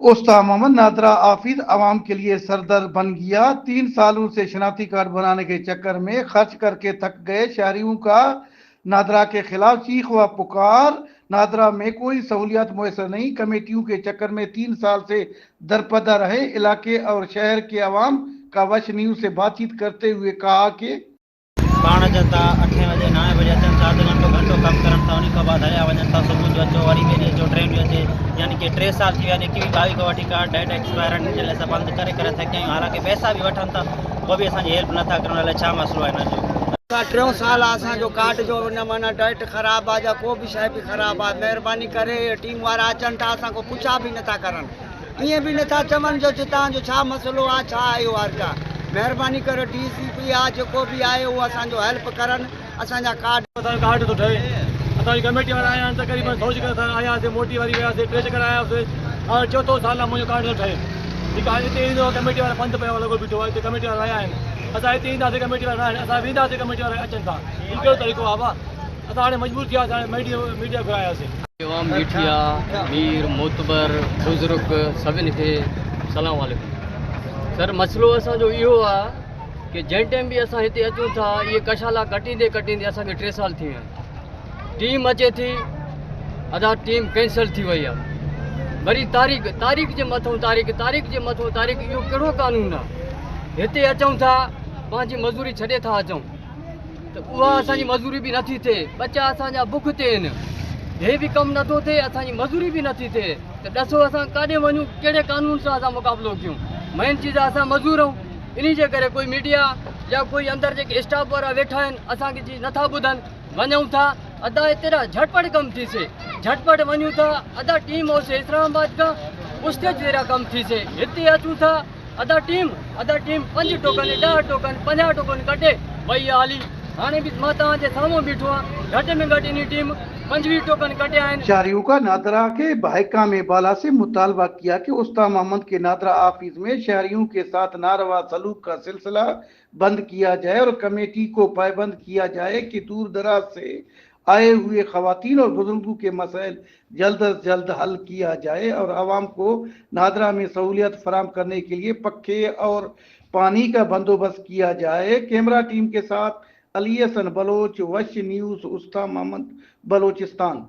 उस्ताद Mohammad NADRA office आवाम के लिए सरदर्द बन गया। 3 सालों से शनाख्ती कार्ड बनाने के चक्कर में खर्च करके थक गए शहरियों का नादरा के खिलाफ चीख व पुकार। नादरा में कोई सहूलियात मुयसर नहीं। कमेटियों के चक्कर में 3 साल से दरपदा रहे। इलाके और शहर के अवाम का वश न्यूज से बातचीत करते हुए कहा कि पाण जता 8 बजे 9 बजे अचनि था, अधु घंटो कमु करनि था, उन खां बाद हलिया वञनि था। सुबुह जो अचो, वरी ॿिए ॾींहं जो ट्रेन जो अचे, यानी कि 3 साल थी विया आहिनि। 21 22 खां वठी कार्ड डेट एक्सपायर आहिनि, जे लाइ असां बंदि करे करे थकिया आहियूं। हालांकि पैसा बि वठनि था, उहो बि असांजी हेल्प नथा कनि। अलाए छा मसइलो आहे हिन जो। 3 साल असांजो कार्ड जो न माना डेट ख़राबु आहे, या को बि शइ बि ख़राबु आहे। महिरबानी करे टीम वारा अचनि था, असांखो पुछा बि नथा करनि, ईअं बि नथा चवनि जो तव्हांजो छा मसइलो आहे, छा आयो आहे। महिरबानी करे DCP आहे जेको बि आहे उहो असांजो हेल्प करनि। असांजा कार्ड थो ठहे, असांजी कमेटी वारा आया आहिनि, तक़रीबन 100 करे आयासीं, मोटी वारी वियासीं, 3 चकर आयासीं। हाणे 4 साल आहे मुंहिंजो कार्ड थो ठहे। ठीकु आहे, हिते ईंदो कमेटी वारा पंधु पियो लॻो बीठो आहे, हिते कमेटी वारा आया आहिनि। असां हिते ईंदासीं, कमेटी वारा आहिनि, असां वेंदासीं, कमेटी वारा अचनि था। हीउ कहिड़ो तरीक़ो आहे भाउ? असां हाणे मजबूर थियासीं, हाणे मीडिया घुरायासीं। तमामु मीठी आहे, मीर मोतबर बुज़ुर्ग सभिनि खे सलाम वालेकुम। सर, मसइलो असांजो इहो आहे कि जंहिं टाइम बि असां हिते अचूं था, इहे कशाला कटींदे कटींदे असांखे 3 साल थी विया आहिनि। टीम अचे थी, अदा टीम कैंसिल थी वई आहे। वरी तारीख़ जे मथां तारीख़ जे मथां तारीख़। इहो कहिड़ो कानून आहे? हिते अचूं था, पंहिंजी मज़दूरी छॾे था अचूं, त उहा असांजी मज़दूरी बि नथी थिए। बच्चा असांजा बुख ते आहिनि, हे बि कमु नथो थिए, असांजी मज़दूरी बि नथी थिए। त ॾिसो असां काॾे वञूं, कहिड़े कानून सां असां मुक़ाबिलो कयूं? मेन चीज़ आहे असां मज़दूर आहियूं। इन जे करे कोई मीडिया या कोई अंदरि जेके स्टाफ वारा वेठा आहिनि, असांखे चीज़ नथा ॿुधनि। वञूं था, अदा हिते झटपट कमु थीसे, झटपट वञूं था। अदा टीम होसे इस्लामाबाद खां उस्तेज जहिड़ा कमु थीसे। हिते अचूं था, अदा टीम 5 टोकन 10 टोकन 50 टोकन कटे वई आहे हली। हाणे बि मां तव्हांजे साम्हूं बीठो आहियां, घटि में घटि इन टीम 25 टोकन कटे आहिनि। शहरियों का नादरा के बहका में बाला से मुतालबा किया कि उस्ताद मोहम्मद के नादरा ऑफिस में शहरियों के साथ नारवा सलूक का सिलसिला बंद किया जाए और कमेटी को पाबंद किया जाए कि दूर दराज से आए हुए खवातीन और बुजुर्गों के मसाइल जल्द अज जल्द हल किया जाए और आवाम को नादरा में सहूलियत फराम करने के लिए पक्के और पानी का बंदोबस्त किया जाए। कैमरा टीम के साथ अली हसन बलोच, वश न्यूज, उस्ताद मोहम्मद, बलोचिस्तान।